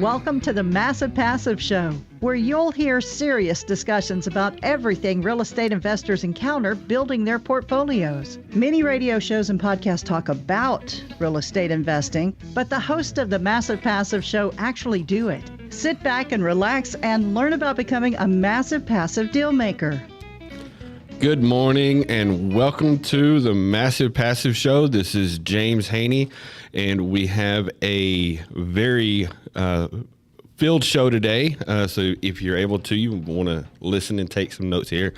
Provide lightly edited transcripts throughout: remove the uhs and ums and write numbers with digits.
Welcome to the Massive Passive Show, where you'll hear serious discussions about everything real estate investors encounter building their portfolios. Many radio shows and podcasts talk about real estate investing, but the hosts of the Massive Passive Show actually do it. Sit back and relax and learn about becoming a massive passive deal maker. Good morning and welcome to the Massive Passive Show. This is James Haney, and we have a very filled show today. So if you're able to, you want to listen and take some notes here.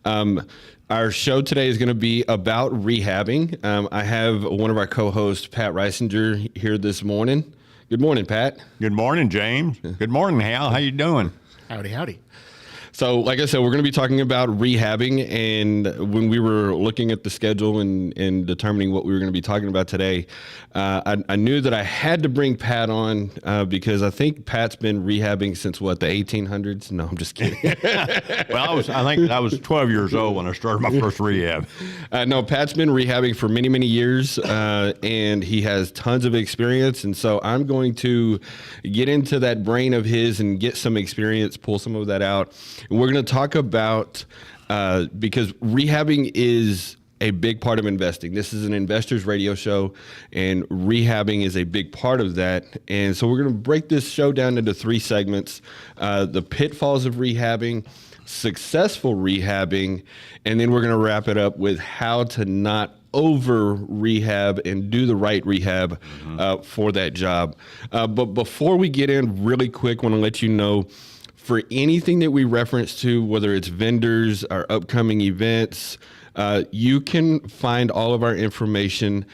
Our show today is going to be about rehabbing. I have one of our co-hosts, Pat Reisinger, here this morning. Good morning, Pat. Good morning, James. Good morning, Hal. How you doing? Howdy, howdy. So, like I said, we're going to be talking about rehabbing, and when we were looking at the schedule and determining what we were going to be talking about today, I knew that I had to bring Pat on because I think Pat's been rehabbing since, what, the 1800s? No, I'm just kidding. Well, I think I was 12 years old when I started my first rehab. No, Pat's been rehabbing for many, many years, and he has tons of experience, and so I'm going to get into that brain of his and get some experience, pull some of that out. We're going to talk about, because rehabbing is a big part of investing. This is an investor's radio show, and rehabbing is a big part of that. And so we're going to break this show down into three segments: the pitfalls of rehabbing, successful rehabbing, and then we're going to wrap it up with how to not over rehab and do the right rehab for that job. But before we get in, really quick, I want to let you know, for anything that we reference to, whether it's vendors, our upcoming events, you can find all of our information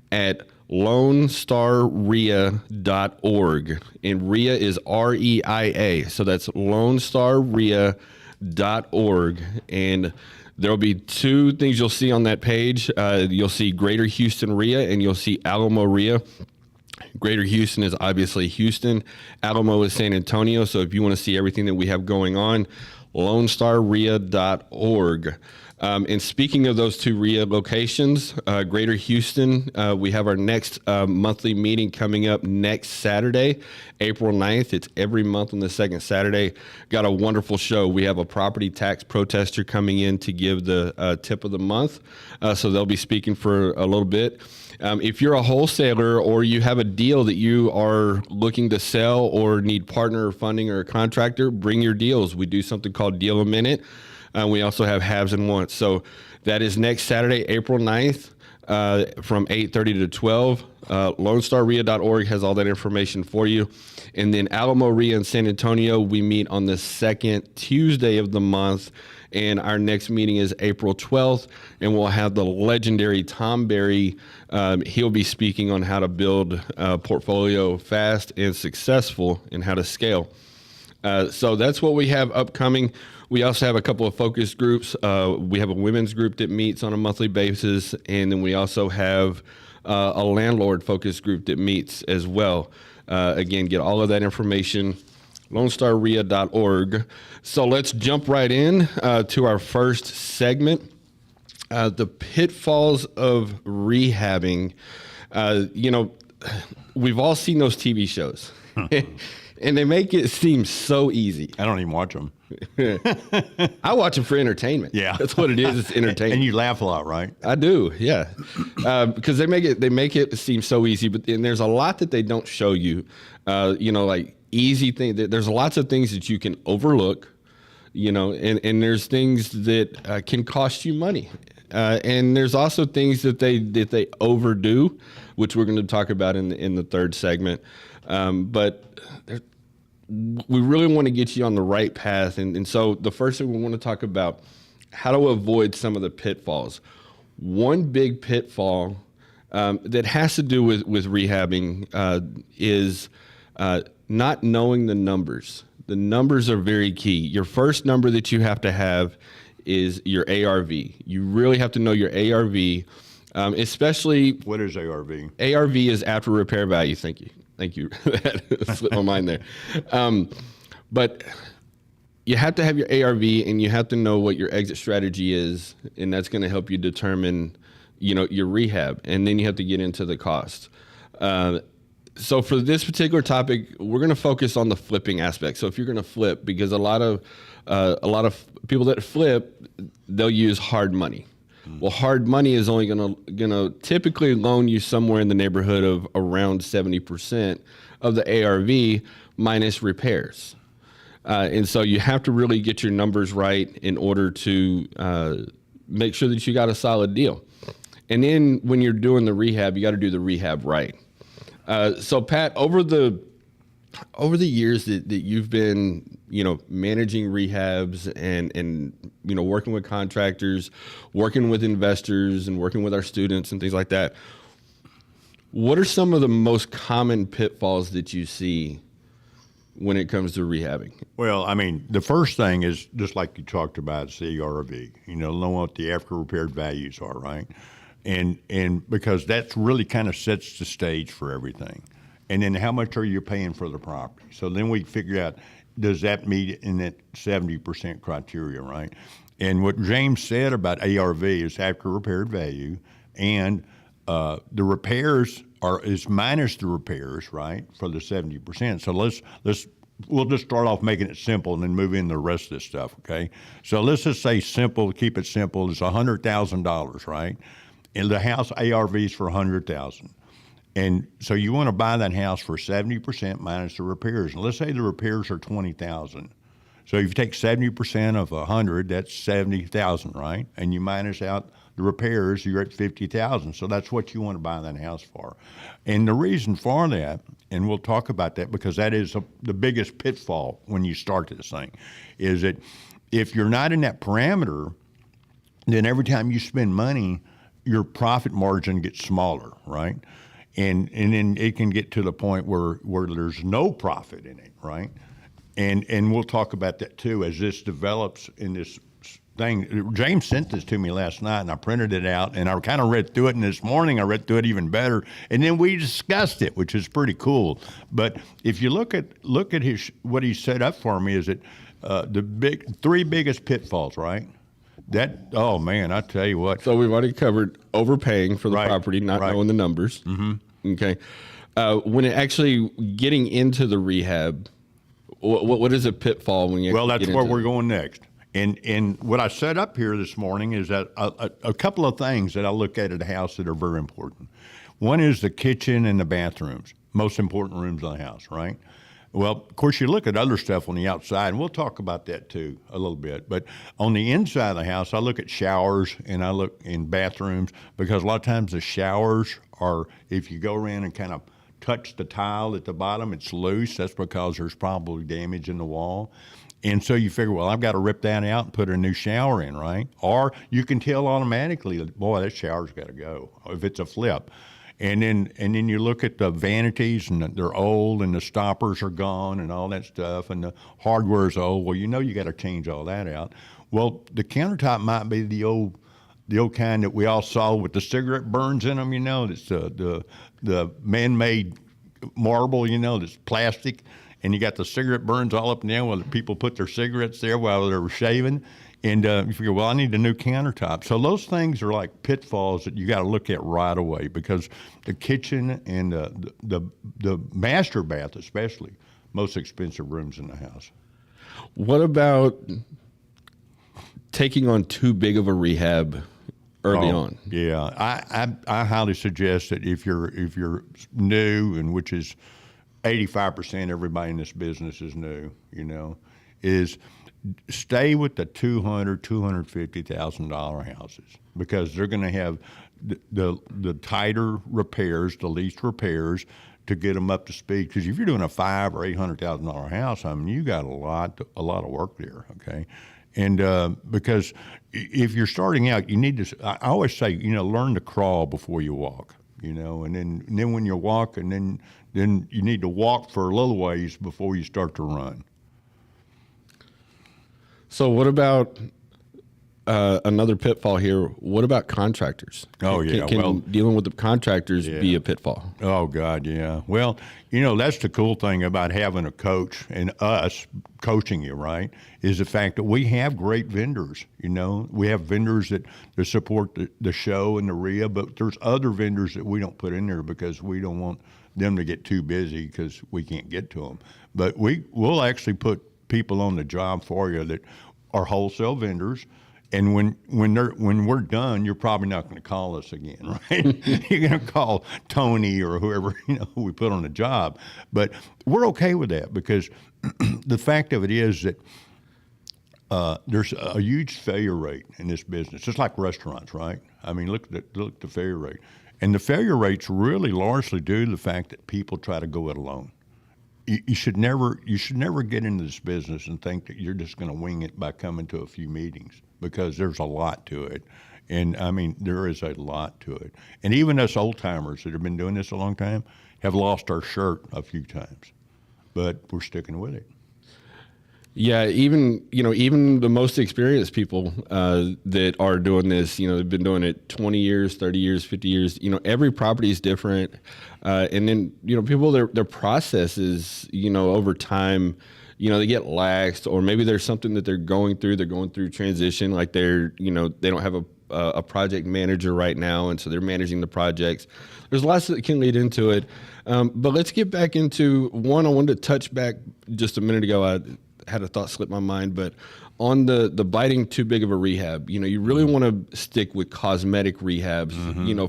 at LoneStarREIA.org. And REIA is REIA. So that's LoneStarREIA.org. And there'll be two things you'll see on that page. You'll see Greater Houston REIA and you'll see Alamo REIA. Greater Houston is obviously Houston. Alamo is San Antonio. So if you want to see everything that we have going on, LoneStarREIA.org. And speaking of those two REIA locations, Greater Houston, we have our next monthly meeting coming up next Saturday, April 9th. It's every month on the second Saturday. Got a wonderful show. We have a property tax protester coming in to give the tip of the month. So they'll be speaking for a little bit. If you're a wholesaler or you have a deal that you are looking to sell or need partner or funding or a contractor, bring your deals. We do something called Deal a Minute. We also have haves and wants. So that is next Saturday, April 9th from 8:30 to 12. LoneStarREIA.org has all that information for you. And then Alamo REIA in San Antonio, we meet on the second Tuesday of the month. And our next meeting is April 12th, and we'll have the legendary Tom Berry. He'll be speaking on how to build a portfolio fast and successful and how to scale. So that's what we have upcoming. We also have a couple of focus groups. We have a women's group that meets on a monthly basis, and then we also have a landlord focus group that meets as well. Again, get all of that information, LoneStarREIA.org. So let's jump right in to our first segment, the pitfalls of rehabbing. We've all seen those TV shows, and they make it seem so easy. I don't even watch them. I watch them for entertainment. Yeah, that's what it is. It's entertainment. And you laugh a lot, right? I do. Yeah, because they make it seem so easy. But and there's a lot that they don't show you. Like easy things. There's lots of things that you can overlook. And there's things that can cost you money. And there's also things that they overdo, which we're going to talk about in the third segment. But we really want to get you on the right path. And so the first thing we want to talk about, how to avoid some of the pitfalls. One big pitfall that has to do with rehabbing is not knowing the numbers. The numbers are very key. Your first number that you have to have is your ARV. You really have to know your ARV, especially... What is ARV? ARV is after repair value. Thank you. That slipped my mind there. But you have to have your ARV, and you have to know what your exit strategy is, and that's going to help you determine, your rehab. And then you have to get into the cost. So for this particular topic, we're going to focus on the flipping aspect. So if you're going to flip, because a lot of people that flip, they'll use hard money. Well, hard money is only gonna typically loan you somewhere in the neighborhood of around 70% of the ARV minus repairs. And so you have to really get your numbers right in order to make sure that you got a solid deal. And then when you're doing the rehab, you got to do the rehab right. So Pat, over the years that you've been, managing rehabs and working with contractors, working with investors and working with our students and things like that, what are some of the most common pitfalls that you see when it comes to rehabbing? Well, I mean, the first thing is just like you talked about CRV, know what the after repaired values are, right? And because that's really kind of sets the stage for everything. And then how much are you paying for the property? So then we figure out, does that meet in that 70% criteria, right? And what James said about ARV is after repaired value, and the repairs is minus the repairs, right, for the 70%. So we'll just start off making it simple and then move into the rest of this stuff, okay? So let's just say simple, keep it simple, is $100,000, right? And the house ARV is for $100,000. And so you want to buy that house for 70% minus the repairs. And let's say the repairs are $20,000. So if you take 70% of 100, that's 70,000, right? And you minus out the repairs, you're at 50,000. So that's what you want to buy that house for. And the reason for that, and we'll talk about that because that is the biggest pitfall when you start this thing, is that if you're not in that parameter, then every time you spend money, your profit margin gets smaller, right? And then it can get to the point where there's no profit in it, right? And we'll talk about that too as this develops in this thing. James sent this to me last night, and I printed it out, and I kind of read through it. And this morning, I read through it even better, and then we discussed it, which is pretty cool. But if you look at what he set up for me, is that the three biggest pitfalls, right? Oh man, I tell you what. So we've already covered overpaying for the property, not knowing the numbers. Mm-hmm. Okay. When it actually getting into the rehab, what is a pitfall when you? Well, that's where we're going next. And what I set up here this morning is that a couple of things that I look at a house that are very important. One is the kitchen and the bathrooms, most important rooms in the house, right? Well, of course, you look at other stuff on the outside, and we'll talk about that too a little bit. But on the inside of the house, I look at showers and I look in bathrooms, because a lot of times the showers are, if you go around and kind of touch the tile at the bottom, it's loose. That's because there's probably damage in the wall. And so you figure, well, I've got to rip that out and put a new shower in, right? Or you can tell automatically, boy, that shower's got to go if it's a flip. And then you look at the vanities, and they're old, and the stoppers are gone, and all that stuff, and the hardware's old. Well, you got to change all that out. Well, the countertop might be the old kind that we all saw with the cigarette burns in them. That's the man-made marble. That's plastic, and you got the cigarette burns all up and down where the people put their cigarettes there while they were shaving. And you figure, well, I need a new countertop. So those things are like pitfalls that you got to look at right away, because the kitchen and the master bath, especially, most expensive rooms in the house. What about taking on too big of a rehab early on? Yeah, I highly suggest that if you're new, and which is 85% everybody in this business is new, is stay with the $250,000 houses, because they're going to have the tighter repairs, the least repairs, to get them up to speed. Because if you're doing a $500,000 or $800,000 house, I mean, you got a lot of work there. Okay, and because if you're starting out, you need to. I always say, learn to crawl before you walk. And then when you walk, and then you need to walk for a little ways before you start to run. So what about another pitfall here? What about contractors? Can dealing with the contractors be a pitfall? Oh, God, yeah. Well, that's the cool thing about having a coach and us coaching you, right, is the fact that we have great vendors. We have vendors that support the show and the RIA, but there's other vendors that we don't put in there because we don't want them to get too busy because we can't get to them. But we'll actually put people on the job for you that are wholesale vendors. And when we're done, you're probably not going to call us again, right? You're going to call Tony or whoever we put on the job. But we're okay with that because the fact of it is that there's a huge failure rate in this business, just like restaurants, right? I mean, look at the failure rate, and the failure rate's really largely due to the fact that people try to go it alone. You should never get into this business and think that you're just going to wing it by coming to a few meetings, because there's a lot to it. And I mean, there is a lot to it. And even us old timers that have been doing this a long time have lost our shirt a few times, but we're sticking with it. Yeah, even the most experienced people that are doing this, they've been doing it 20 years, 30 years, 50 years. Every property is different, and then people their processes, over time, they get laxed, or maybe there's something that they're going through. They're going through transition, like they don't have a project manager right now, and so they're managing the projects. There's lots that can lead into it, but let's get back into one. I wanted to touch back just a minute ago. I had a thought slip my mind, but on the biting too big of a rehab, you really want to stick with cosmetic rehabs,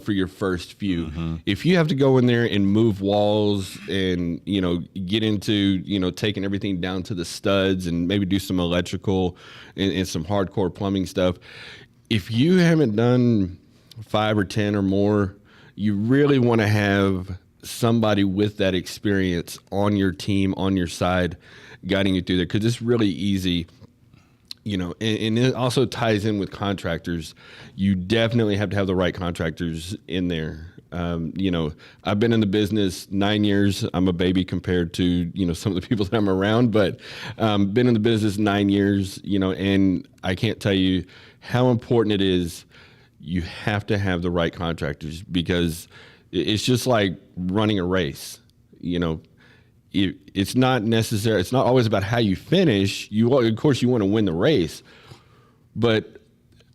for your first few. If you have to go in there and move walls and, get into, taking everything down to the studs and maybe do some electrical and some hardcore plumbing stuff, if you haven't done 5 or 10 or more, you really want to have somebody with that experience on your team, on your side, guiding you through there, because it's really easy, and it also ties in with contractors. You definitely have to have the right contractors in there. I've been in the business 9 years. I'm a baby compared to, some of the people that I'm around, but been in the business 9 years, and I can't tell you how important it is. You have to have the right contractors, because it's just like running a race, It's not necessary. It's not always about how you finish. Of course, you want to win the race, but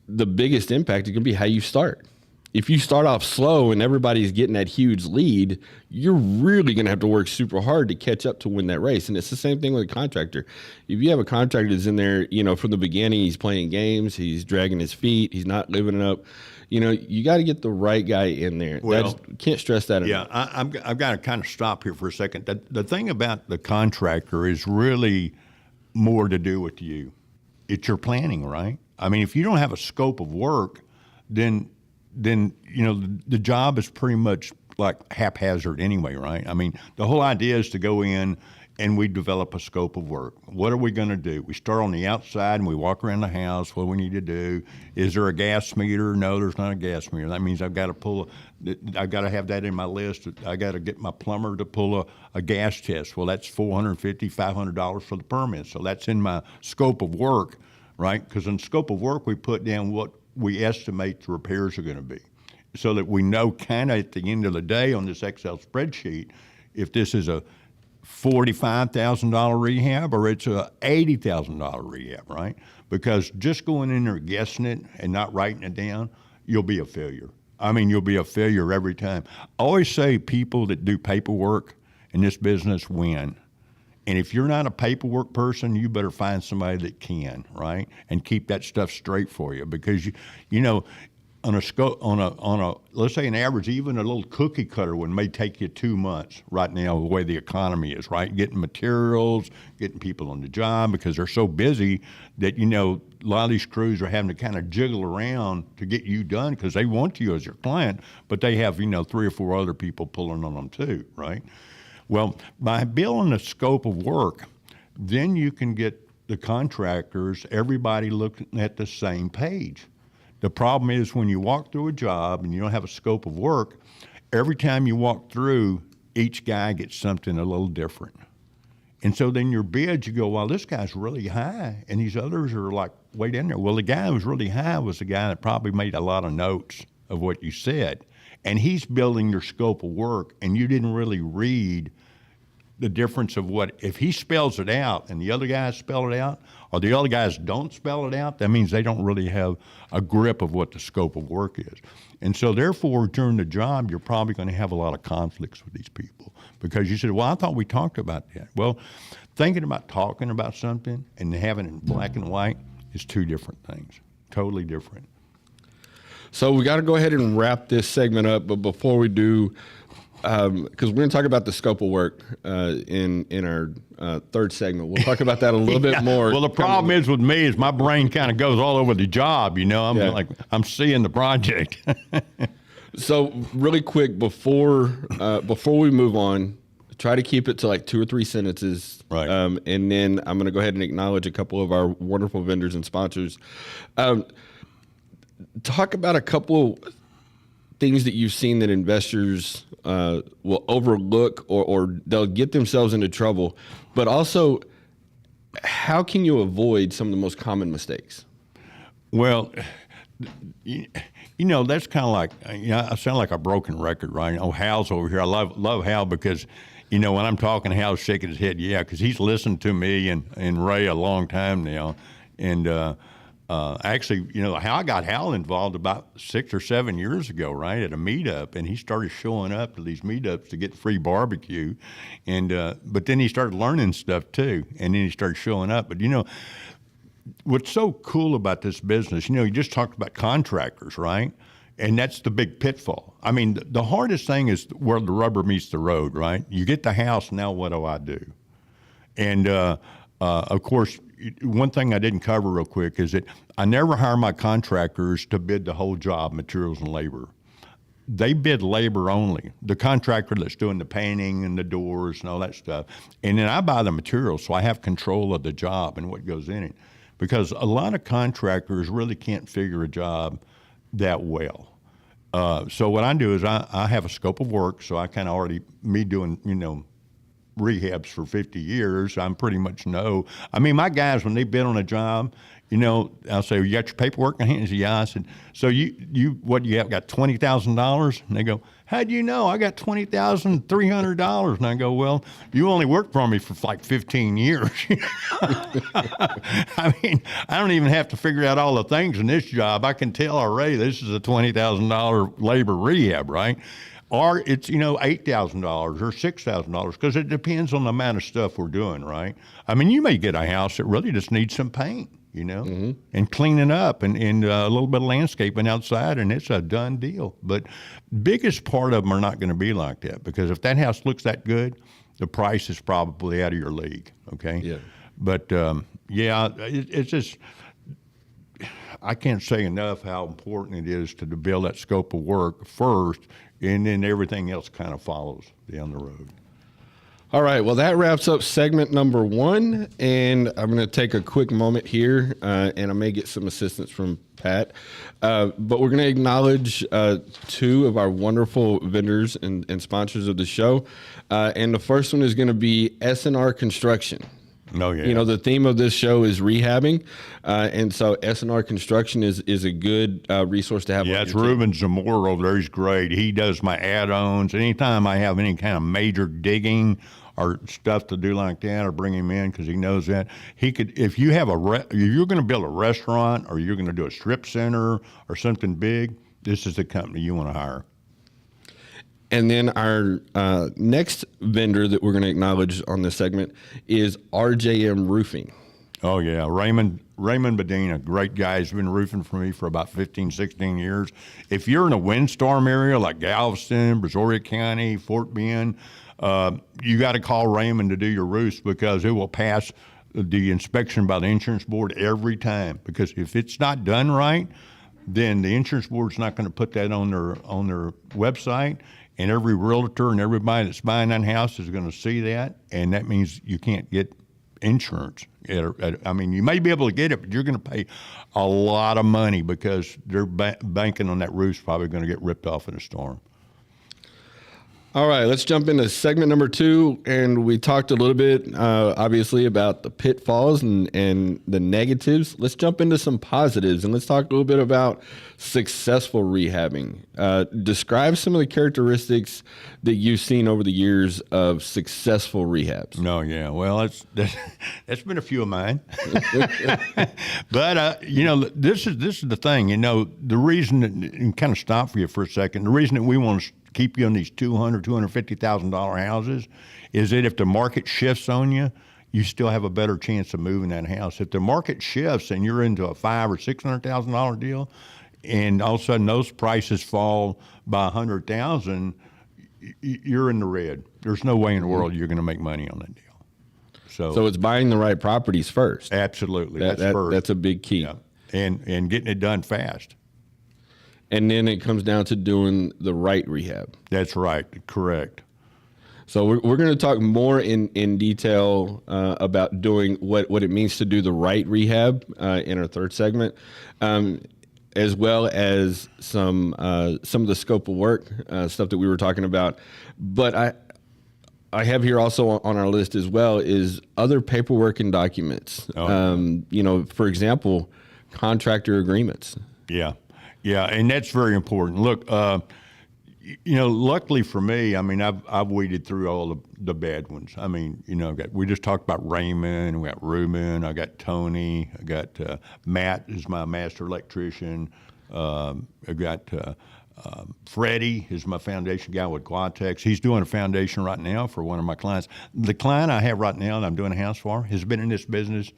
the biggest impact is going to be how you start. If you start off slow and everybody's getting that huge lead, you're really going to have to work super hard to catch up to win that race. And it's the same thing with a contractor. If you have a contractor that's in there, from the beginning, he's playing games, he's dragging his feet, he's not living it up. You got to get the right guy in there. Well, can't stress that enough. Yeah, I've got to kind of stop here for a second. The thing about the contractor is really more to do with you. It's your planning, right? I mean, if you don't have a scope of work, then the job is pretty much like haphazard anyway, right? I mean, the whole idea is to go in and we develop a scope of work. What are we going to do? We start on the outside and we walk around the house. What do we need to do? Is there a gas meter? No, there's not a gas meter. That means I've got to have that in my list. I got to get my plumber to pull a gas test. Well, that's $450, $500 for the permit. So that's in my scope of work, right? Because in scope of work, we put down what we estimate the repairs are going to be, so that we know kind of at the end of the day on this Excel spreadsheet if this is a $45,000 rehab or it's a $80,000 rehab, right? Because just going in there guessing it and not writing it down, you'll be a failure. I mean, you'll be a failure every time. I always say people that do paperwork in this business win. And if you're not a paperwork person, you better find somebody that can, right? And keep that stuff straight for you, because on a let's say an average, even a little cookie cutter one may take you 2 months right now, the way the economy is, right? Getting materials, getting people on the job, because they're so busy that, a lot of these crews are having to kind of jiggle around to get you done because they want you as their client, but they have, 3 or 4 other people pulling on them too, right? Well, by building a scope of work, then you can get the contractors, everybody looking at the same page. The problem is when you walk through a job and you don't have a scope of work, every time you walk through, each guy gets something a little different. And so then your bids, you go, well, this guy's really high, and these others are like way down there. Well, the guy who was really high was the guy that probably made a lot of notes of what you said. And he's building your scope of work, and you didn't really read the difference of what, if he spells it out and the other guys spell it out, or the other guys don't spell it out, that means they don't really have a grip of what the scope of work is. And so therefore, during the job, you're probably going to have a lot of conflicts with these people because you said, well, I thought we talked about that. Well, thinking about talking about something and having it in black and white is two different things, totally different. So we got to go ahead and wrap this segment up, but before we do, because we're going to talk about the scope of work in our third segment. We'll talk about that a little bit more. Well, the problem is with me is my brain kind of goes all over the job. I'm seeing the project. So really quick before we move on, try to keep it to like 2 or 3 sentences. Right. And then I'm going to go ahead and acknowledge a couple of our wonderful vendors and sponsors. Talk about a couple things that you've seen that investors will overlook or they'll get themselves into trouble, but also how can you avoid some of the most common mistakes? Well, that's kind of like, I sound like a broken record, right? Oh, Hal's over here. I love Hal because, when I'm talking, Hal's shaking his head, because he's listened to me and Ray a long time now. And actually, how I got Hal involved about 6 or 7 years ago, right, at a meetup, and he started showing up to these meetups to get free barbecue, and but then he started learning stuff too, and then he started showing up. But what's so cool about this business, you just talked about contractors, right, and that's the big pitfall. I mean, the hardest thing is where the rubber meets the road, right? You get the house, now what do I do? And of course, one thing I didn't cover real quick is that I never hire my contractors to bid the whole job, materials and labor. They bid labor only, the contractor that's doing the painting and the doors and all that stuff. And then I buy the materials, so I have control of the job and what goes in it. Because a lot of contractors really can't figure a job that well. So what I do is I have a scope of work, so I kind of already, me doing, rehabs for 50 years, I'm pretty much know. I mean, my guys, when they bid on a job, I'll say, you got your paperwork in hand? He said, yeah. I said, so you what do you have, got $20,000? And they go, how'd you know? I got $20,300. And I go, well, you only worked for me for like 15 years. I mean, I don't even have to figure out all the things in this job. I can tell already this is a $20,000 labor rehab, right? Or it's, $8,000 or $6,000 because it depends on the amount of stuff we're doing, right? I mean, you may get a house that really just needs some paint, and cleaning up and a little bit of landscaping outside, and it's a done deal. But biggest part of them are not going to be like that because if that house looks that good, the price is probably out of your league, okay? Yeah. But, it's just... I can't say enough how important it is to build that scope of work first, and then everything else kind of follows down the road. All right. Well, that wraps up segment number 1, and I'm going to take a quick moment here, and I may get some assistance from Pat, but we're going to acknowledge 2 of our wonderful vendors and sponsors of the show, and the first one is going to be S&R Construction. Oh, yeah. The theme of this show is rehabbing, and so S&R Construction is a good resource to have. Yeah, it's Ruben Zamora over there. He's great. He does my add-ons. Anytime I have any kind of major digging or stuff to do like that, or bring him in because he knows that. He could, if you have if you're going to build a restaurant or you're going to do a strip center or something big, this is the company you want to hire. And then our next vendor that we're going to acknowledge on this segment is RJM Roofing. Oh, yeah. Raymond Medina, great guy. He's been roofing for me for about 15, 16 years. If you're in a windstorm area like Galveston, Brazoria County, Fort Bend, you got to call Raymond to do your roofs because it will pass the inspection by the insurance board every time. Because if it's not done right, then the insurance board's not going to put that on their website. And every realtor and everybody that's buying that house is going to see that, and that means you can't get insurance. I mean, you may be able to get it, but you're going to pay a lot of money because they're banking on that roof's probably going to get ripped off in a storm. All right, let's jump into segment number 2. And we talked a little bit, obviously, about the pitfalls and the negatives. Let's jump into some positives, and let's talk a little bit about successful rehabbing. Describe some of the characteristics that you've seen over the years of successful rehabs. No, yeah. Well, that's been a few of mine. But, this is the thing. The reason, and kind of stop for you for a second, the reason that we want to keep you on these $250,000 houses is that if the market shifts on you, you still have a better chance of moving that house. If the market shifts and you're into a $500,000 or $600,000 deal, and all of a sudden those prices fall by $100,000, you're in the red. There's no way in the world you're going to make money on that deal. So it's buying the right properties first. Absolutely, that's first. That's a big key. Yeah. And getting it done fast. And then it comes down to doing the right rehab. That's right. Correct. So we're going to talk more in detail about doing what it means to do the right rehab in our third segment, as well as some of the scope of work stuff that we were talking about. But I have here also on our list as well is other paperwork and documents. For example, contractor agreements. Yeah. Yeah, and that's very important. Look, luckily for me, I mean, I've weeded through all the bad ones. I mean, we just talked about Raymond, we got Ruben, I got Tony, I got Matt is my master electrician. I got Freddie is my foundation guy with Quatex. He's doing a foundation right now for one of my clients. The client I have right now that I'm doing a house for has been in this business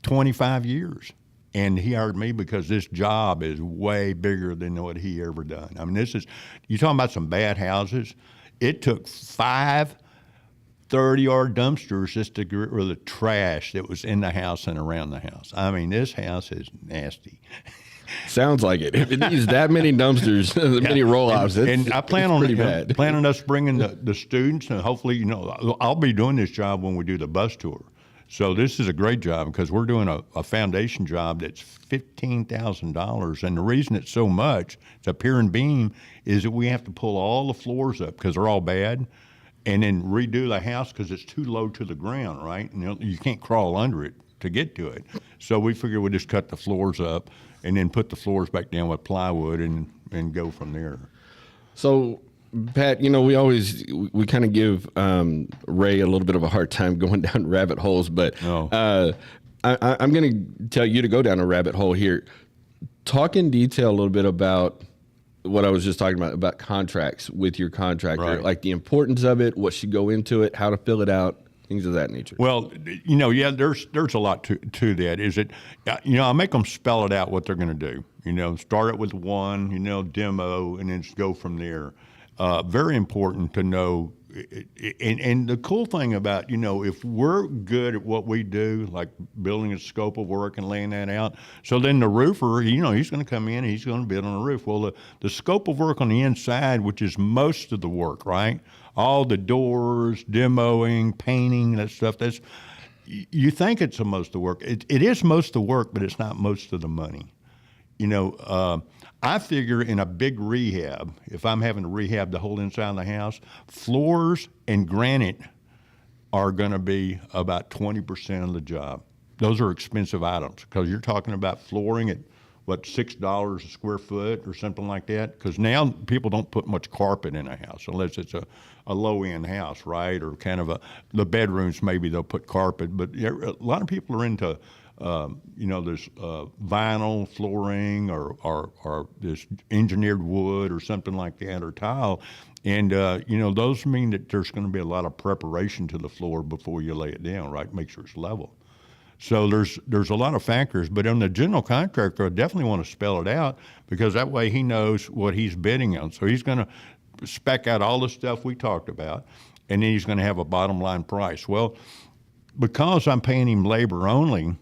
25 years. And he hired me because this job is way bigger than what he ever done. I mean, you're talking about some bad houses. It took 5 30-yard dumpsters just to get rid of the trash that was in the house and around the house. I mean, this house is nasty. Sounds like it. If it needs that many dumpsters, many roll-offs, and I plan on bad. Plan on us bringing the students, and hopefully, I'll be doing this job when we do the bus tour. So this is a great job because we're doing a foundation job that's $15,000. And the reason it's so much, it's a pier and beam, is that we have to pull all the floors up because they're all bad and then redo the house because it's too low to the ground, right? And you can't crawl under it to get to it. So we figure we'll just cut the floors up and then put the floors back down with plywood and go from there. So, Pat, we kind of give Ray a little bit of a hard time going down rabbit holes, but I'm going to tell you to go down a rabbit hole here. Talk in detail a little bit about what I was just talking about contracts with your contractor, right. Like the importance of it, what should go into it, how to fill it out, things of that nature. Well, there's a lot to that. Is it, I make them spell it out what they're going to do. Start it with one, demo, and then just go from there. Very important to know. And the cool thing about, if we're good at what we do, like building a scope of work and laying that out, so then the roofer, he's going to come in and he's going to build on the roof. Well, the scope of work on the inside, which is most of the work, right? All the doors, demoing, painting, that stuff, you think it's the most of the work. It is most of the work, but it's not most of the money. I figure in a big rehab, if I'm having to rehab the whole inside of the house, floors and granite are going to be about 20% of the job. Those are expensive items because you're talking about flooring at, $6 a square foot or something like that? Because now people don't put much carpet in a house unless it's a low-end house, right? Or kind of the bedrooms, maybe they'll put carpet. But a lot of people are into there's vinyl flooring or this engineered wood or something like that or tile. And, those mean that there's going to be a lot of preparation to the floor before you lay it down, right? Make sure it's level. So there's a lot of factors. But on the general contractor, I definitely want to spell it out because that way he knows what he's bidding on. So he's going to spec out all the stuff we talked about, and then he's going to have a bottom line price. Well, because I'm paying him labor only,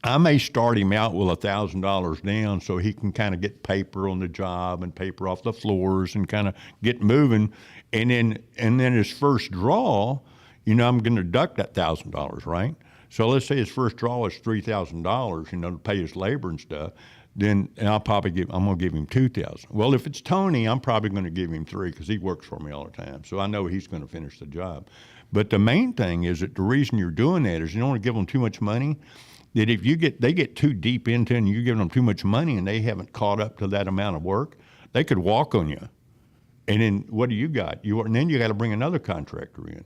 I may start him out with $1,000 down so he can kind of get paper on the job and paper off the floors and kind of get moving. And then his first draw, I'm going to deduct that $1,000, right? So let's say his first draw is $3,000, to pay his labor and stuff. then I'm going to give him $2,000. Well, if it's Tony, I'm probably going to give him $3 because he works for me all the time. So I know he's going to finish the job. But the main thing is that the reason you're doing that is you don't want to give them too much money. That if they get too deep into it and you're giving them too much money and they haven't caught up to that amount of work, they could walk on you. And then what do you got? And then you got to bring another contractor in.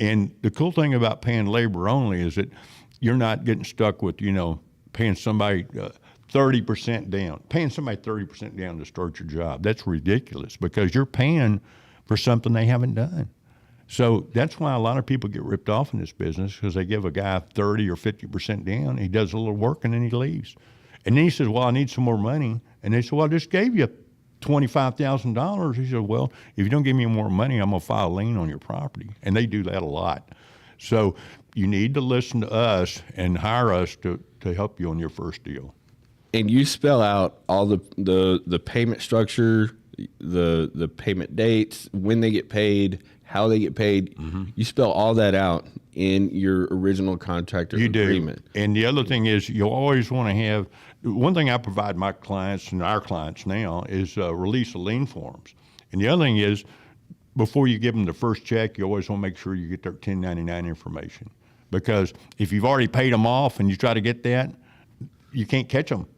And the cool thing about paying labor only is that you're not getting stuck with, paying somebody 30% down. Paying somebody 30% down to start your job. That's ridiculous because you're paying for something they haven't done. So that's why a lot of people get ripped off in this business because they give a guy 30 or 50% down. He does a little work and then he leaves. And then he says, well, I need some more money. And they say, well, I just gave you $25,000. He said, well, if you don't give me more money, I'm going to file a lien on your property. And they do that a lot. So you need to listen to us and hire us to help you on your first deal. And you spell out all the payment structure, the payment dates, when they get paid, how they get paid. Mm-hmm. You spell all that out in your original contractor agreement. Do. And the other thing is you always want to have, one thing I provide my clients and our clients now is release of lien forms. And the other thing is before you give them the first check, you always want to make sure you get their 1099 information. Because if you've already paid them off and you try to get that, you can't catch them.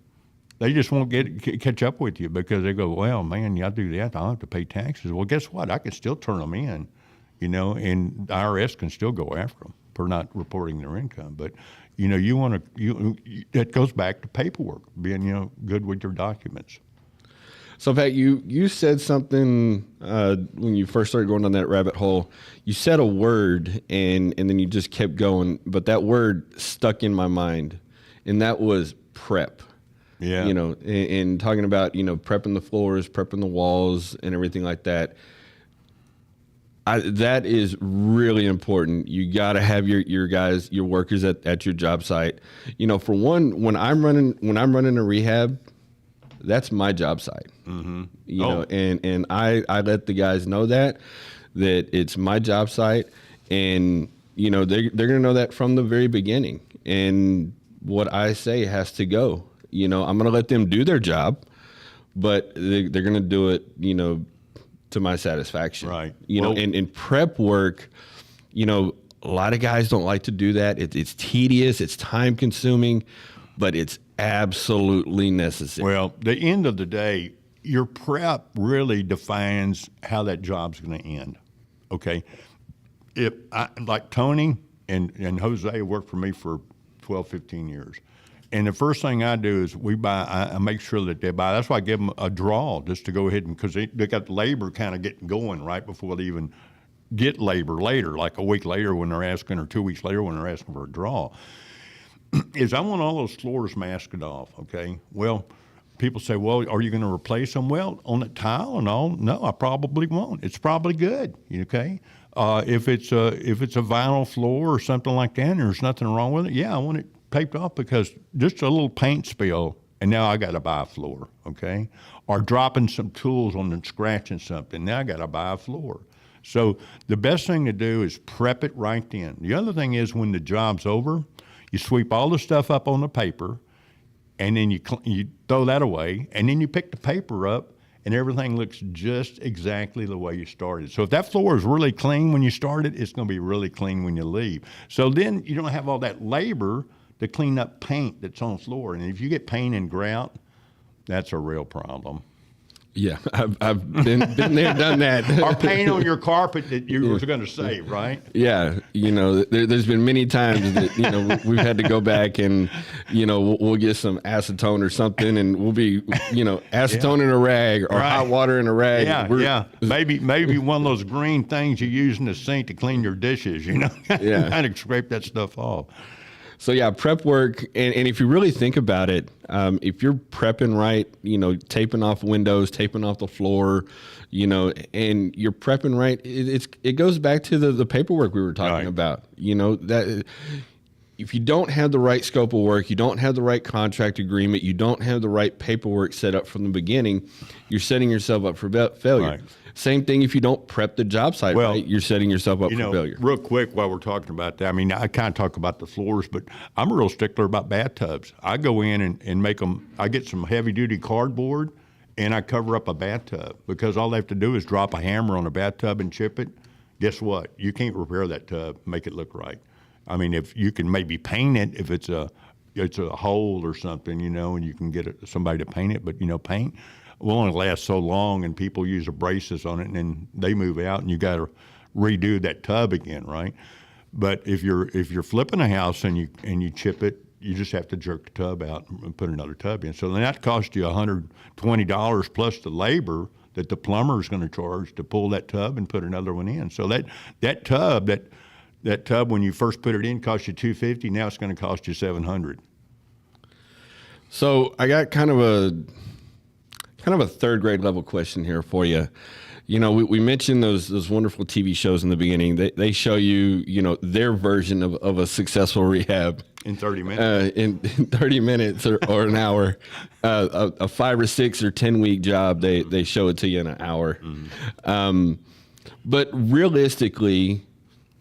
They just won't catch up with you because they go, well, man, y'all do that, I'll have to pay taxes. Well, guess what? I can still turn them in, and the IRS can still go after them for not reporting their income. But, you want to, that goes back to paperwork, being, good with your documents. So, Pat, you said something when you first started going down that rabbit hole. You said a word, and then you just kept going. But that word stuck in my mind, and that was prep. Yeah. And talking about, prepping the floors, prepping the walls, and everything like that. That is really important. You got to have your guys, your workers at your job site. For one, when I'm running a rehab, that's my job site. Mm-hmm. And I let the guys know that it's my job site, and they're going to know that from the very beginning. And what I say has to go. I'm going to let them do their job, but they're going to do it, to my satisfaction. Right. And prep work, a lot of guys don't like to do that. It's tedious, it's time consuming, but it's absolutely necessary. Well, the end of the day, your prep really defines how that job's going to end. Okay. Like Tony and Jose worked for me for 12, 15 years. And the first thing I do is I make sure that they buy. That's why I give them a draw just to go ahead because they got labor kind of getting going right before they even get labor later, like a week later when they're asking, or 2 weeks later when they're asking for a draw. Is I want all those floors masked off, okay? Well, people say, well, are you going to replace them? Well, on the tile and all, no, I probably won't. It's probably good, okay? If it's a vinyl floor or something like that and there's nothing wrong with it, yeah, I want it taped off because just a little paint spill and now I got to buy a floor, okay? Or dropping some tools on and scratching something, now I got to buy a floor. So the best thing to do is prep it right then. The other thing is when the job's over, you sweep all the stuff up on the paper and then you throw that away and then you pick the paper up and everything looks just exactly the way you started. So if that floor is really clean when you started, it's going to be really clean when you leave. So then you don't have all that labor to clean up paint that's on the floor. And if you get paint and grout, that's a real problem. Yeah, I've been there, done that. Or paint on your carpet that you were going to save, right? Yeah, there's been many times that we've had to go back and we'll get some acetone or something, and we'll be acetone in a rag or hot water in a rag. Yeah, maybe one of those green things you use in the sink to clean your dishes. Yeah, kind of scrape that stuff off. So yeah, prep work, and if you really think about it, if you're prepping right, taping off windows, taping off the floor, and you're prepping right, it goes back to the paperwork we were talking about. That if you don't have the right scope of work, you don't have the right contract agreement, you don't have the right paperwork set up from the beginning, you're setting yourself up for failure. Right. Same thing if you don't prep the job site right, you're setting yourself up for failure. Real quick while we're talking about that, I mean, I kind of talk about the floors, but I'm a real stickler about bathtubs. I go in and make them, I get some heavy-duty cardboard, and I cover up a bathtub because all they have to do is drop a hammer on a bathtub and chip it. Guess what? You can't repair that tub, make it look right. I mean, if you can maybe paint it, if it's a hole or something, and you can get somebody to paint it, but paint will only last so long, and people use abrasives on it, and then they move out, and you got to redo that tub again, right? But if you're flipping a house and you chip it, you just have to jerk the tub out and put another tub in. So then that costs you $120 plus the labor that the plumber is going to charge to pull that tub and put another one in. So that tub when you first put it in cost you $250. Now it's going to cost you $700. So I got kind of a third grade level question here for you. We mentioned those wonderful TV shows in the beginning. They show you, their version of a successful rehab in 30 minutes. In 30 minutes or an hour, a 5 or 6 or 10 week job. They show it to you in an hour. Mm-hmm. But realistically,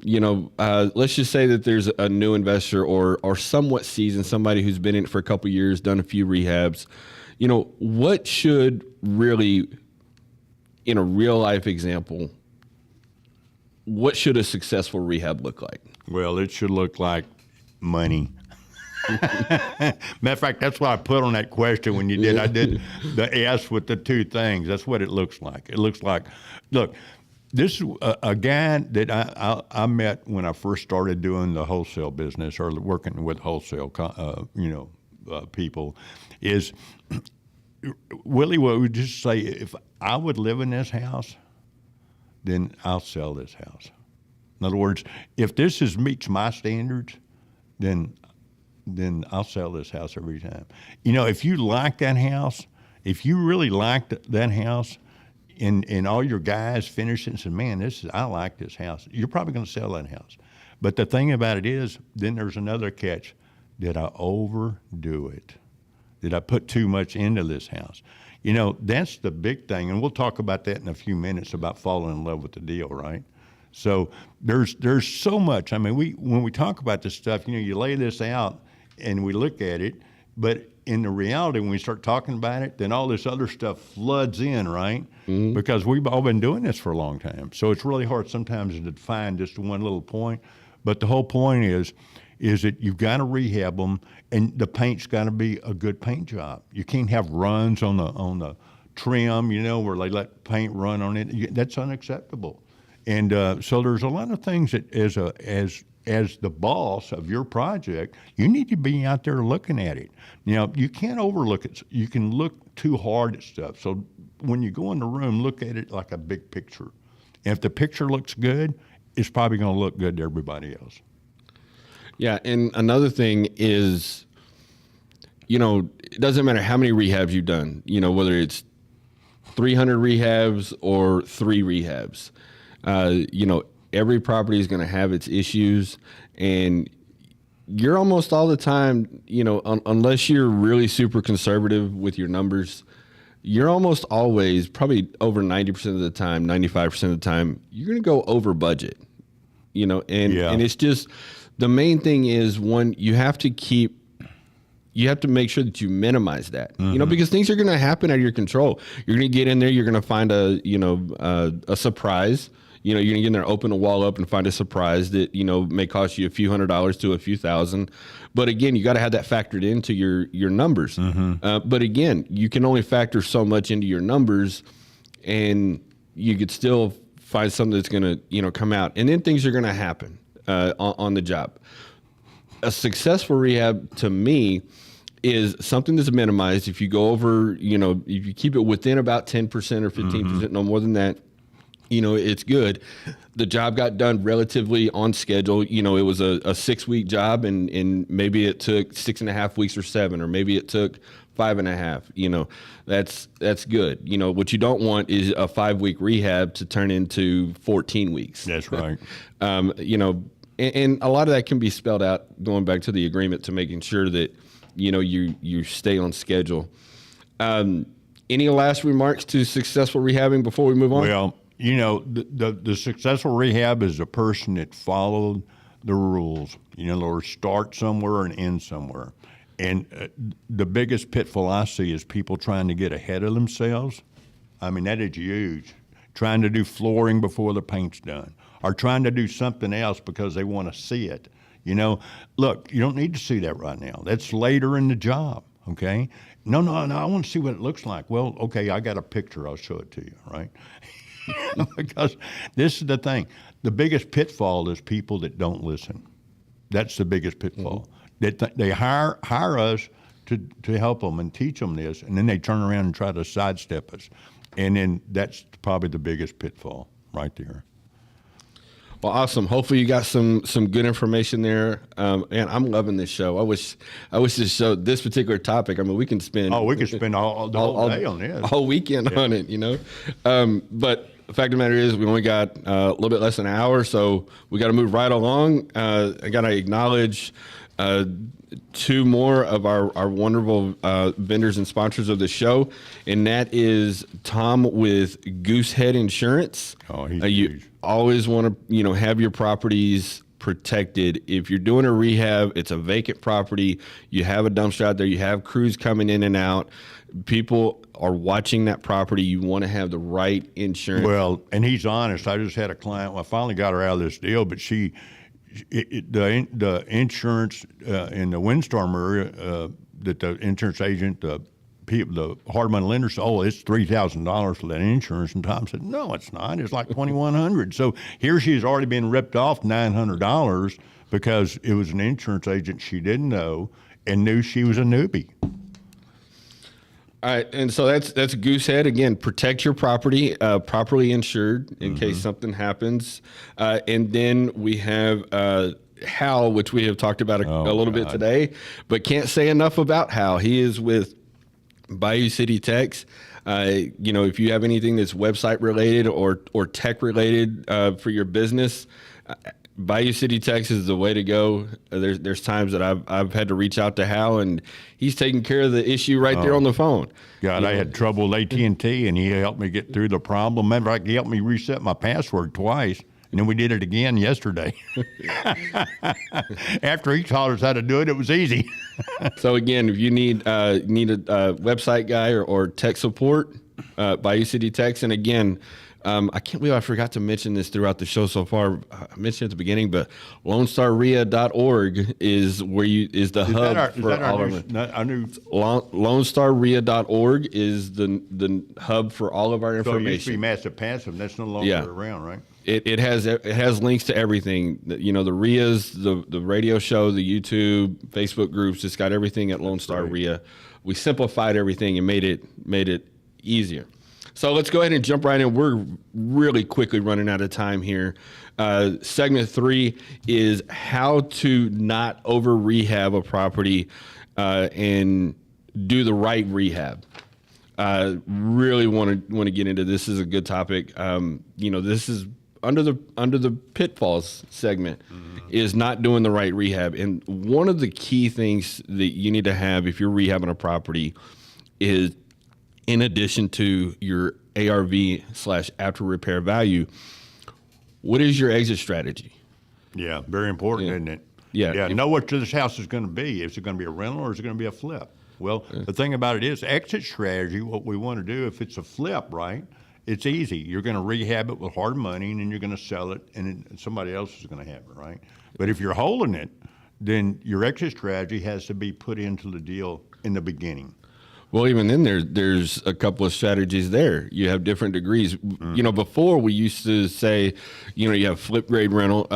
let's just say that there's a new investor or somewhat seasoned, somebody who's been in it for a couple of years, done a few rehabs. What should really, in a real life example, what should a successful rehab look like? Well, it should look like money. Matter of fact, that's what I put on that question when you did. I did the S with the two things. That's what it looks like. It looks like, look, this is a guy that I met when I first started doing the wholesale business or working with wholesale, people, is Willie would just say, if I would live in this house, then I'll sell this house. In other words, if this meets my standards, then I'll sell this house every time. If you like that house, if you really liked that house, and all your guys finish it and say, man, I like this house, you're probably going to sell that house. But the thing about it is, then there's another catch. Did I overdo it? Did I put too much into this house? That's the big thing, and we'll talk about that in a few minutes about falling in love with the deal, right? So there's so much. I mean, when we talk about this stuff, you lay this out and we look at it, but in the reality, when we start talking about it, then all this other stuff floods in, right? Mm-hmm. Because we've all been doing this for a long time. So it's really hard sometimes to define just one little point. But the whole point is that you've got to rehab them, and the paint's got to be a good paint job. You can't have runs on the trim, where they let paint run on it. That's unacceptable. And so there's a lot of things that as the boss of your project, you need to be out there looking at it. Now, you can't overlook it. You can look too hard at stuff. So when you go in the room, look at it like a big picture. And if the picture looks good, it's probably going to look good to everybody else. Yeah, and another thing is, it doesn't matter how many rehabs you've done, whether it's 300 rehabs or 3 rehabs. Every property is going to have its issues, and you're almost all the time, unless you're really super conservative with your numbers, you're almost always, probably over 90% of the time, 95% of the time, you're going to go over budget, and it's just, the main thing is, one, you have to make sure that you minimize that, mm-hmm. Because things are going to happen out of your control. You're going to get in there, you're going to find a surprise. You're going to get in there, open a wall up and find a surprise that, may cost you a few $100s to a few thousand. But again, you got to have that factored into your numbers. Mm-hmm. But again, you can only factor so much into your numbers, and you could still find something that's going to, come out. And then things are going to happen on the job. A successful rehab, to me, is something that's minimized. If you go over, if you keep it within about 10% or 15%, mm-hmm. no more than that, it's good. The job got done relatively on schedule. It was a 6-week job, and maybe it took 6.5 weeks or 7, or maybe it took 5.5. That's good. What you don't want is a 5-week rehab to turn into 14 weeks. That's right. and a lot of that can be spelled out going back to the agreement to making sure that, you stay on schedule. Any last remarks to successful rehabbing before we move on? Well, the successful rehab is a person that followed the rules, or start somewhere and end somewhere. And the biggest pitfall I see is people trying to get ahead of themselves. I mean, that is huge. Trying to do flooring before the paint's done, or trying to do something else because they want to see it. Look, you don't need to see that right now. That's later in the job, okay? No, I want to see what it looks like. Well, okay, I got a picture. I'll show it to you, right? Because this is the thing. The biggest pitfall is people that don't listen. That's the biggest pitfall. Mm-hmm. They hire us to help them and teach them this, and then they turn around and try to sidestep us. And then that's probably the biggest pitfall right there. Well, awesome. Hopefully you got some good information there. And I'm loving this show. I wish this particular topic, I mean, we can spend all day on this. All weekend on it, But the fact of the matter is we only got a little bit less than an hour, so we got to move right along. I got to acknowledge two more of our wonderful vendors and sponsors of the show, and that is Tom with Goosehead Insurance. Oh, he's you huge. Always want to have your properties protected. If you're doing a rehab, it's a vacant property, you have a dumpster out there, you have crews coming in and out, people are watching that property, you want to have the right insurance. Well, and he's honest. I just had a client, I finally got her out of this deal, but the insurance in the windstorm area that the insurance agent, the hard money lenders, it's $3,000 for that insurance. And Tom said, no, it's not. It's like $2,100. So here she's already been ripped off $900 because it was an insurance agent she didn't know and knew she was a newbie. All right, and so that's Goosehead. Again, protect your property, properly insured in case something happens. And then we have Hal, which we have talked about a little bit today, but can't say enough about Hal. He is with Bayou City Techs. If you have anything that's website related or tech related for your business, Bayou City Techs is the way to go. There's times that I've had to reach out to Hal, and he's taking care of the issue right there on the phone. God, I had trouble with AT&T, and he helped me get through the problem. Matter of fact, he helped me reset my password twice, and then we did it again yesterday. After he taught us how to do it, it was easy. So again, if you need a website guy or tech support, Bayou City Techs, and again, I can't believe I forgot to mention this throughout the show so far. I mentioned at the beginning, but LoneStarREIA.org is the hub for all of it. LoneStarREIA.org is the hub for all of our information. So it used to be Massive Passive. That's no longer around, right? It has links to everything. The REIAs, the radio show, the YouTube, Facebook groups. It's got everything at Lone Star REIA. We simplified everything and made it easier. So let's go ahead and jump right in. We're really quickly running out of time here. Segment 3 is how to not over rehab a property and do the right rehab. Really want to get into this. Is a good topic. This is under the pitfalls segment is not doing the right rehab. And one of the key things that you need to have if you're rehabbing a property is, in addition to your ARV/after repair value, what is your exit strategy? Yeah, very important, isn't it? Yeah. Know what this house is going to be. Is it going to be a rental or is it going to be a flip? Well, the thing about it is exit strategy, what we want to do, if it's a flip, right, it's easy. You're going to rehab it with hard money and then you're going to sell it and then somebody else is going to have it, right? But if you're holding it, then your exit strategy has to be put into the deal in the beginning. Well, even then, there's a couple of strategies there. You have different degrees. Before we used to say, you have flip grade rental,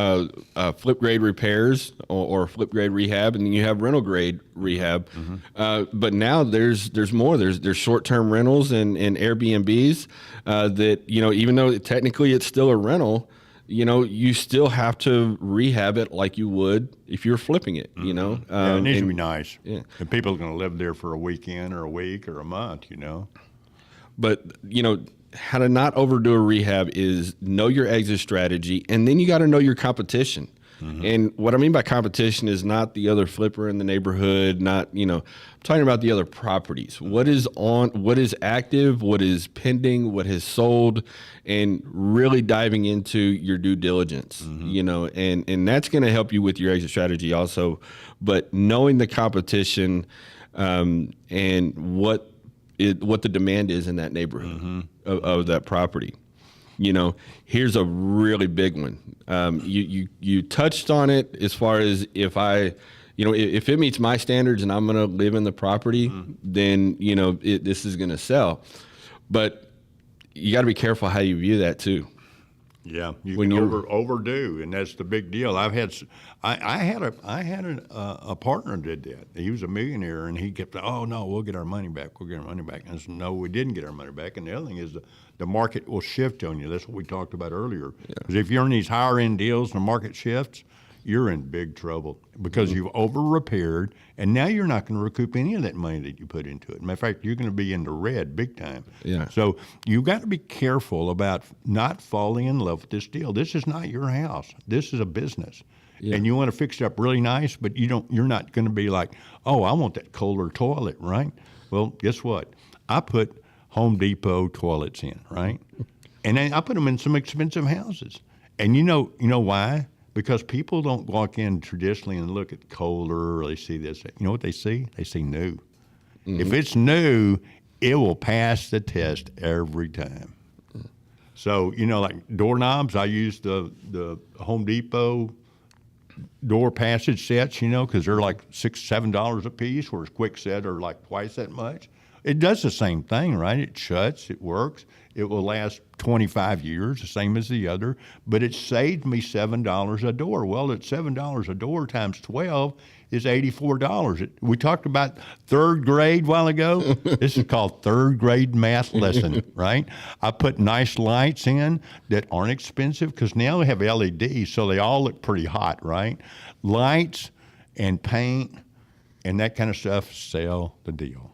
flip grade repairs, or flip grade rehab, and then you have rental grade rehab. But now there's more. There's short term rentals and Airbnbs that even though technically it's still a rental, you still have to rehab it like you would if you're flipping it, it needs to be nice. Yeah. And people are going to live there for a weekend or a week or a month, But, how to not overdo a rehab is know your exit strategy, and then you got to know your competition. And what I mean by competition is not the other flipper in the neighborhood, not, I'm talking about the other properties. What is active, what is pending, what has sold, and really diving into your due diligence, and that's going to help you with your exit strategy also. But knowing the competition and what the demand is in that neighborhood of that property. Here's a really big one. You touched on it as far as if it meets my standards and I'm going to live in the property, then, this is going to sell. But you got to be careful how you view that too. Yeah, you can overdo, and that's the big deal. I had a partner did that. He was a millionaire, and he kept, oh no, we'll get our money back. We'll get our money back. And I said, no, we didn't get our money back. And the other thing is the market will shift on you. That's what we talked about earlier. Because if you're in these higher end deals and the market shifts, you're in big trouble because you've over repaired, and now you're not going to recoup any of that money that you put into it. Matter of fact, you're going to be in the red big time. Yeah. So you've got to be careful about not falling in love with this deal. This is not your house. This is a business. Yeah. And you want to fix it up really nice, but you're not going to be like, oh, I want that Kohler toilet, right? Well, guess what? I put Home Depot toilets in, right? And then I put them in some expensive houses. And you know why? Because people don't walk in traditionally and look at Kohler or they see this. You know what they see? They see new. If it's new, it will pass the test every time. So, like doorknobs, I use the Home Depot door passage sets, because they're like $6, $7 a piece, whereas quick set are like twice that much. It does the same thing, right? It shuts, it works. It will last 25 years, the same as the other, but it saved me $7 a door. Well, at $7 a door times 12 is $84. We talked about third grade a while ago. This is called third grade math lesson, right? I put nice lights in that aren't expensive because now they have LEDs, so they all look pretty hot, right? Lights and paint and that kind of stuff sell the deal.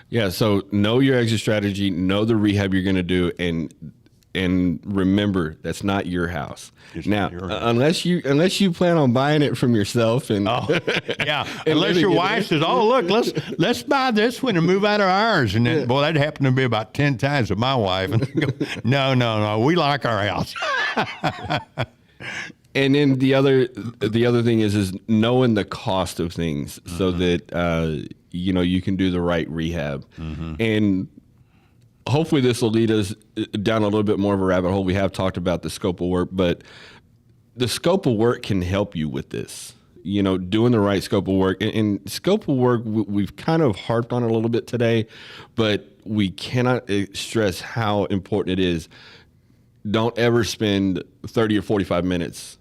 Yeah, so know your exit strategy, know the rehab you're going to do, and remember that's not your house. Now, unless you plan on buying it from yourself, and yeah, unless your wife says, "Oh, look, let's buy this one and move out of ours," and then, boy, that happened to be about 10 times with my wife. And go, no, we like our house. And then the other thing is knowing the cost of things so that you can do the right rehab. And hopefully this will lead us down a little bit more of a rabbit hole. We have talked about the scope of work, but the scope of work can help you with this. Doing the right scope of work. And scope of work, we've kind of harped on it a little bit today, but we cannot stress how important it is. Don't ever spend 30 or 45 minutes.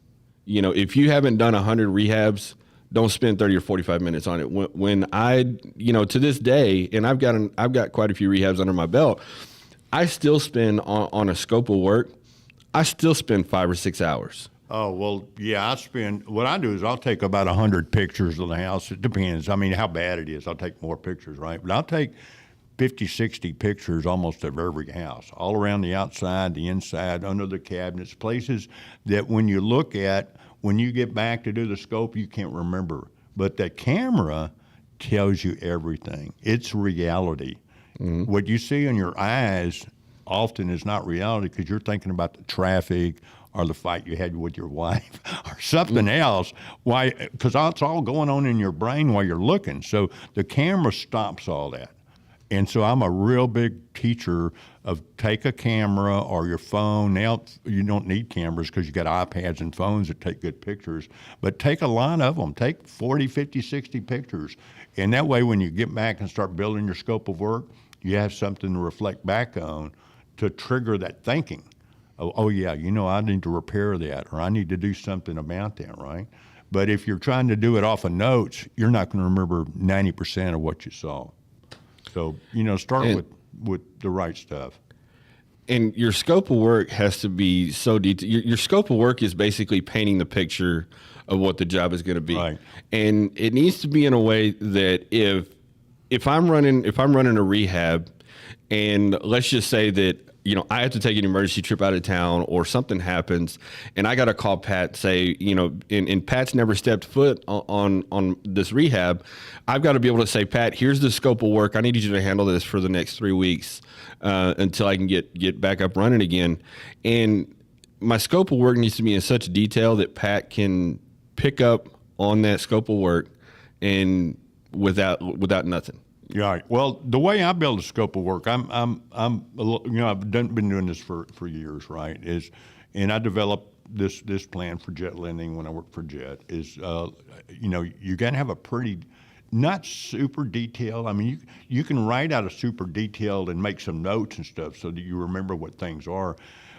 If you haven't done 100 rehabs, don't spend 30 or 45 minutes on it. When I, to this day, and I've got quite a few rehabs under my belt, I still spend on a scope of work, I still spend 5 or 6 hours. Oh, well, yeah, what I do is I'll take about 100 pictures of the house. It depends. I mean, how bad it is. I'll take more pictures, right? But I'll take 50, 60 pictures almost of every house, all around the outside, the inside, under the cabinets, places that when you look at, when you get back to do the scope, you can't remember. But that camera tells you everything. It's reality. What you see in your eyes often is not reality because you're thinking about the traffic or the fight you had with your wife or something else. Why? Because it's all going on in your brain while you're looking. So the camera stops all that. And so I'm a real big teacher of take a camera or your phone. Now you don't need cameras because you got iPads and phones that take good pictures, but take a lot of them. Take 40, 50, 60 pictures. And that way when you get back and start building your scope of work, you have something to reflect back on to trigger that thinking. Oh yeah, I need to repair that or I need to do something about that, right? But if you're trying to do it off of notes, you're not going to remember 90% of what you saw. So, start with the right stuff. And your scope of work has to be so detailed. Your scope of work is basically painting the picture of what the job is going to be. Right. And it needs to be in a way that if I'm running a rehab, and let's just say that I have to take an emergency trip out of town or something happens and I got to call Pat, say, and Pat's never stepped foot on this rehab. I've got to be able to say, Pat, here's the scope of work. I need you to handle this for the next 3 weeks until I can get back up running again. And my scope of work needs to be in such detail that Pat can pick up on that scope of work and without nothing. Yeah. Right. Well, the way I build a scope of work, I've been doing this for years, right? And I developed this plan for jet lending when I worked for Jet. You got to have a pretty, not super detailed. I mean, you can write out a super detailed and make some notes and stuff so that you remember what things are.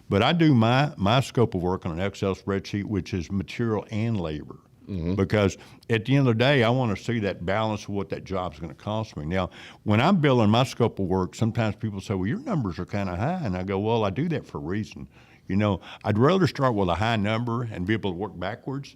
But I do my scope of work on an Excel spreadsheet, which is material and labor. Mm-hmm. Because at the end of the day, I want to see that balance of what that job's going to cost me. Now, when I'm building my scope of work, sometimes people say, well, your numbers are kind of high. And I go, well, I do that for a reason. I'd rather start with a high number and be able to work backwards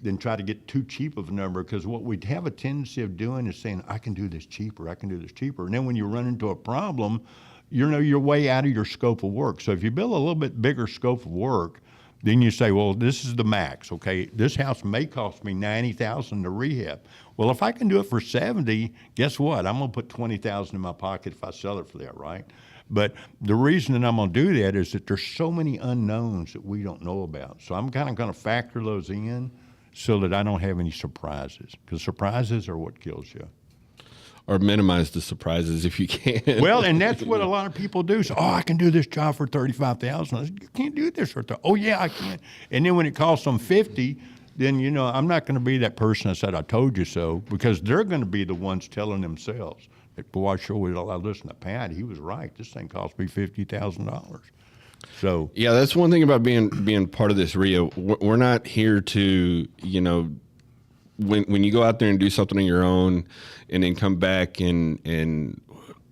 than try to get too cheap of a number. Because what we have a tendency of doing is saying, I can do this cheaper, I can do this cheaper. And then when you run into a problem, you're way out of your scope of work. So if you build a little bit bigger scope of work, then you say, well, this is the max, okay? This house may cost me $90,000 to rehab. Well, if I can do it for $70,000, guess what? I'm gonna put $20,000 in my pocket if I sell it for that, right? But the reason that I'm gonna do that is that there's so many unknowns that we don't know about. So I'm kind of gonna factor those in so that I don't have any surprises, because surprises are what kills you. Or minimize the surprises if you can. Well, and that's what a lot of people do. So, I can do this job for $35,000. You can't do this for oh yeah, I can. And then when it costs them $50,000, then I'm not going to be that person that said I told you so, because they're going to be the ones telling themselves that, boy, I sure would listen to Pat. He was right. This thing cost me $50,000. So yeah, that's one thing about being part of this RIA. We're not here to When you go out there and do something on your own and then come back and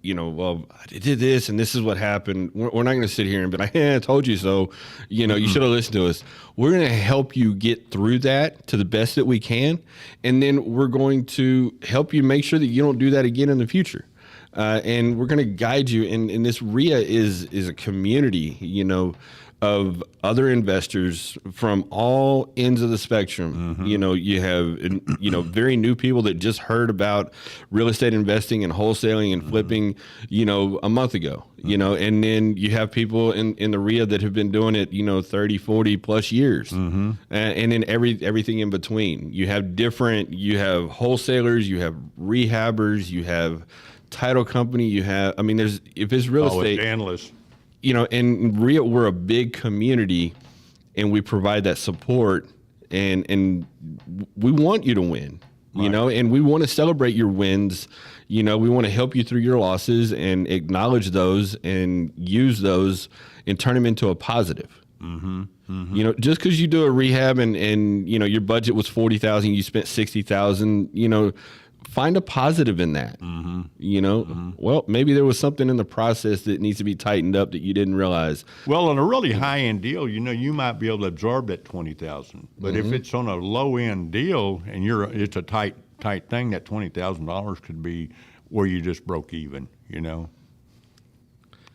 well, I did this and this is what happened. We're not going to sit here and be like, I told you so. You should have listened to us. We're going to help you get through that to the best that we can. And then we're going to help you make sure that you don't do that again in the future. And we're going to guide you. And this RIA is a community, of other investors from all ends of the spectrum. Mm-hmm. You have, very new people that just heard about real estate investing and wholesaling and flipping, a month ago, and then you have people in the RIA that have been doing it, 30, 40 plus years. Mm-hmm. And then everything in between. You have wholesalers, you have rehabbers, you have title company, if it's real estate. It's endless. In RIA, we're a big community, and we provide that support, and we want you to win, right. And we want to celebrate your wins. We want to help you through your losses and acknowledge those and use those and turn them into a positive. Mm-hmm. Mm-hmm. Just because you do a rehab and your budget was $40,000, you spent $60,000, find a positive in that. Mm-hmm. Mm-hmm. Well, maybe there was something in the process that needs to be tightened up that you didn't realize. Well, on a really high-end deal, you might be able to absorb that $20,000. But if it's on a low-end deal and it's a tight thing, that $20,000 could be where you just broke even.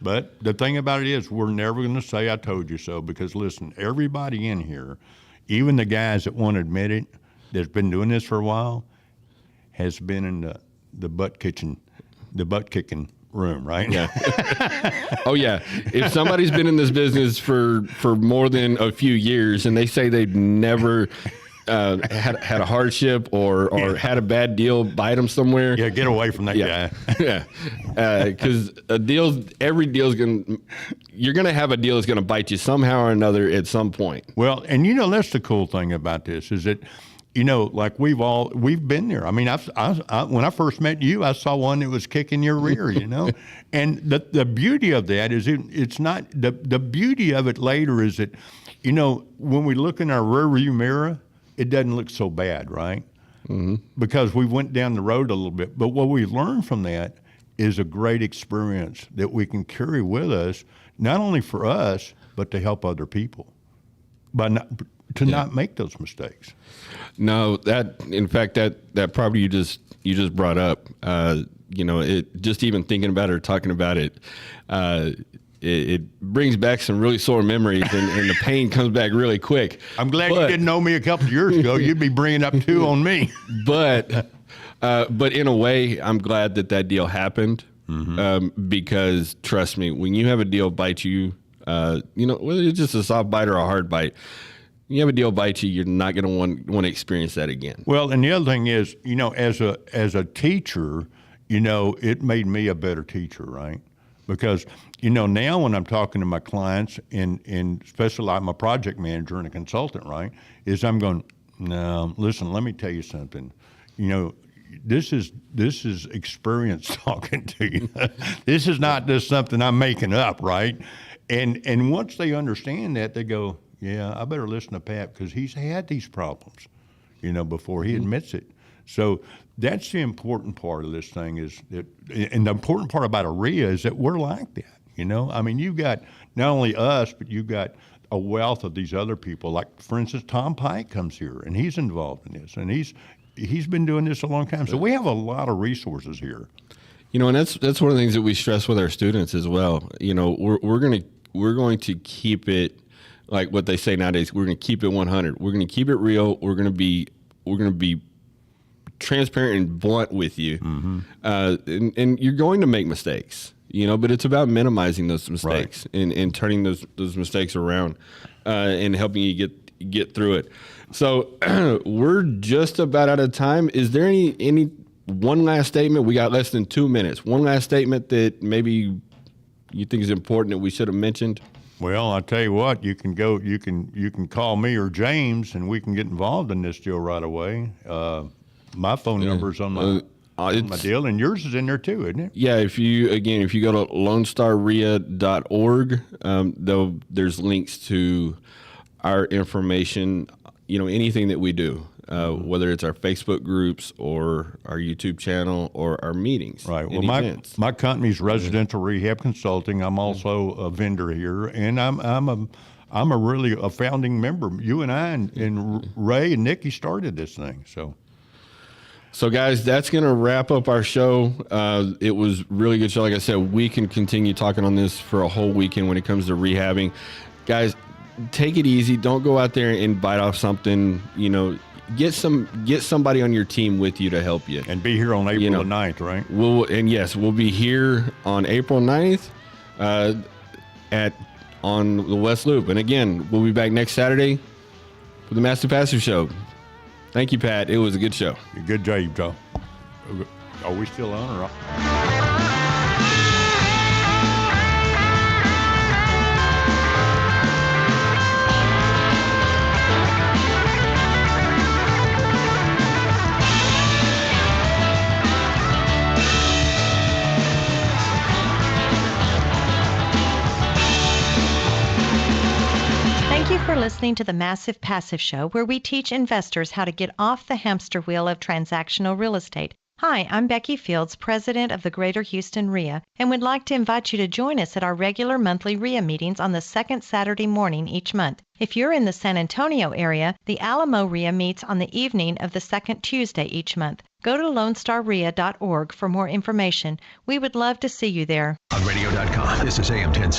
But the thing about it is, we're never going to say I told you so, because listen, everybody in here, even the guys that won't admit it, that's been doing this for a while, has been in the butt kicking room, right? Yeah. Oh yeah. If somebody's been in this business for more than a few years and they say they've never had a hardship or had a bad deal bite them somewhere, yeah, get away from that guy. Yeah, because every deal's you're gonna have a deal that's gonna bite you somehow or another at some point. Well, and that's the cool thing about this is that. Like we've been there. I mean, I when I first met you, I saw one that was kicking your rear, and the beauty of that is it's not the beauty of it later is that, when we look in our rearview mirror, it doesn't look so bad, right? Mm-hmm. Because we went down the road a little bit. But what we learned from that is a great experience that we can carry with us, not only for us, but to help other people. Not make those mistakes. No, in fact that property you just brought up, it just even thinking about it or talking about it, it brings back some really sore memories, and the pain comes back really quick. I'm glad you didn't know me a couple of years ago. You'd be bringing up two on me. But in a way, I'm glad that deal happened, because trust me, when you have a deal bite you, whether it's just a soft bite or a hard bite, you have a deal bite you, you're not going to want to experience that again. Well, and the other thing is, as a teacher, it made me a better teacher, right? Because, now when I'm talking to my clients, and especially like my project manager and a consultant, right, is I'm going, no, listen, let me tell you something. This is experience talking to you. This is not just something I'm making up, right? And once they understand that, they go, yeah, I better listen to Pat because he's had these problems, before he admits it. So that's the important part of this thing is that, and the important part about AREA is that we're like that, I mean, you've got not only us, but you've got a wealth of these other people. Like, for instance, Tom Pike comes here, and he's involved in this, and he's been doing this a long time. So we have a lot of resources here. And that's one of the things that we stress with our students as well. We're going to keep it like what they say nowadays. We're going to keep it 100. We're going to keep it real. We're going to be transparent and blunt with you. And you're going to make mistakes, but it's about minimizing those mistakes, right, and turning those mistakes around, and helping you get through it. So we're just about out of time. Is there any one last statement? We got less than 2 minutes. One last statement that maybe you think is important that we should have mentioned? Well, I'll tell you what, you can call me or James, and we can get involved in this deal right away. My phone number is on my deal, and yours is in there too, isn't it? Yeah, if you go to lonestarrea.org, there's links to our information, anything that we do, whether it's our Facebook groups or our YouTube channel or our meetings. Right. Well, my company's Residential Rehab Consulting. I'm also a vendor here, and I'm a founding member. You and I and Ray and Nikki started this thing, So guys, that's going to wrap up our show. It was really good show. Like I said, we can continue talking on this for a whole weekend when it comes to rehabbing. Guys, take it easy. Don't go out there and bite off something. Get somebody on your team with you to help you. And be here on April the 9th, right? We'll be here on April 9th on the West Loop. And again, we'll be back next Saturday for the Massive Passive Show. Thank you, Pat. It was a good show. Good job, Joe. Are we still on or? Thank you for listening to the Massive Passive Show, where we teach investors how to get off the hamster wheel of transactional real estate. Hi, I'm Becky Fields, president of the Greater Houston REIA, and would like to invite you to join us at our regular monthly REIA meetings on the second Saturday morning each month. If you're in the San Antonio area, the Alamo REIA meets on the evening of the second Tuesday each month. Go to lonestarrea.org for more information. We would love to see you there. On radio.com, this is AM 1060.